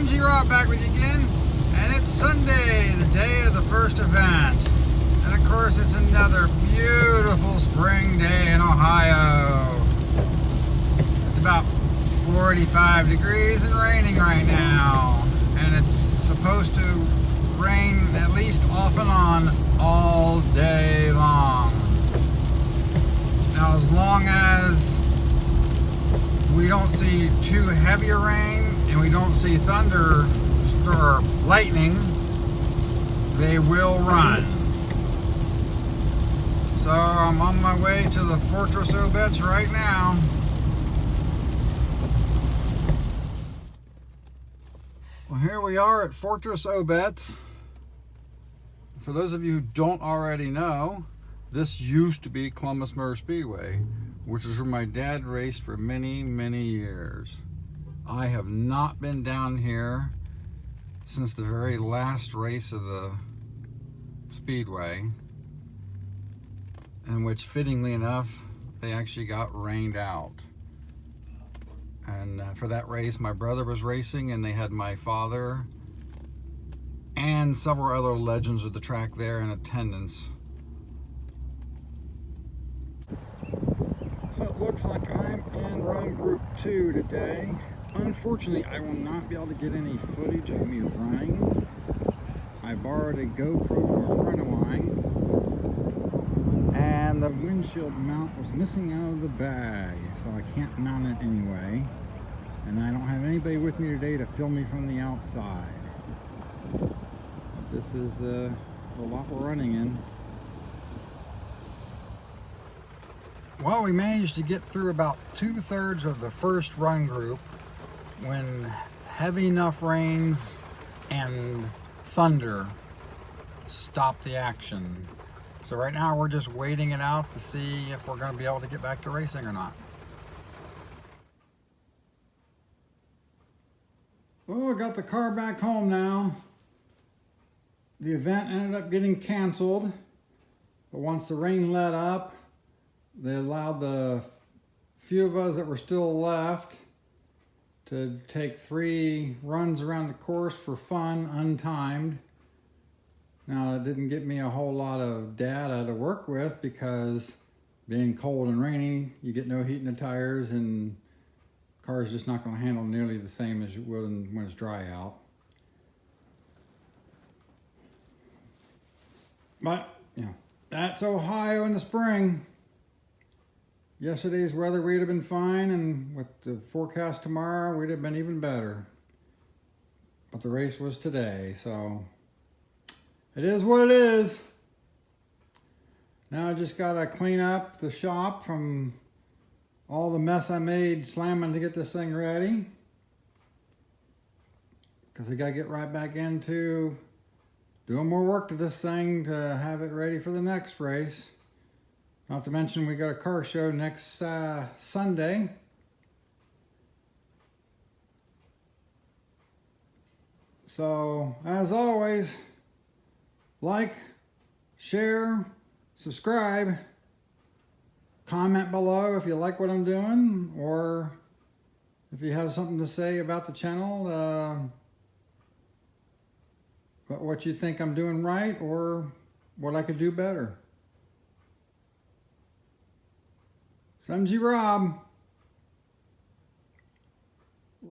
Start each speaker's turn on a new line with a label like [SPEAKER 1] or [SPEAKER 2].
[SPEAKER 1] MG back with you again, and it's Sunday, the day of the first event. And of course, it's another beautiful spring day in Ohio. It's about 45 degrees and raining right now, and it's supposed to rain at least off and on all day long. Now, as long as we don't see too heavy rain and we don't see thunder or lightning, they will run. So I'm on my way to the Fortress Obets right now. Well, here we are at Fortress Obets. For those of you who don't already know, this used to be Columbus Motor Speedway, which is where my dad raced for many, many years. I have not been down here since the very last race of the Speedway, in which, fittingly enough, they actually got rained out. And for that race, my brother was racing, and they had my father and several other legends of the track there in attendance. So it looks like I'm in run group 2 today. Unfortunately, I will not be able to get any footage of me running. I borrowed a GoPro from a friend of mine, and the windshield mount was missing out of the bag, so I can't mount it anyway. And I don't have anybody with me today to film me from the outside. But this is the lot we're running in. Well, we managed to get through about 2/3 of the first run group when heavy enough rains and thunder stopped the action. So right now we're just waiting it out to see if we're going to be able to get back to racing or not. Oh, I got the car back home now. The event ended up getting canceled, but once the rain let up, they allowed the few of us that were still left to take 3 runs around the course for fun, untimed. Now, it didn't get me a whole lot of data to work with because being cold and rainy, you get no heat in the tires, and the car's just not going to handle nearly the same as you would when it's dry out. But, you know, that's Ohio in the spring. Yesterday's weather, we'd have been fine, and with the forecast tomorrow, we'd have been even better. But the race was today, so it is what it is. Now I just gotta clean up the shop from all the mess I made slamming to get this thing ready, because I gotta get right back into doing more work to this thing to have it ready for the next race. Not to mention we got a car show next Sunday. So, as always, like, share, subscribe, comment below if you like what I'm doing, or if you have something to say about the channel, about what you think I'm doing right or what I could do better. It's MG Rob.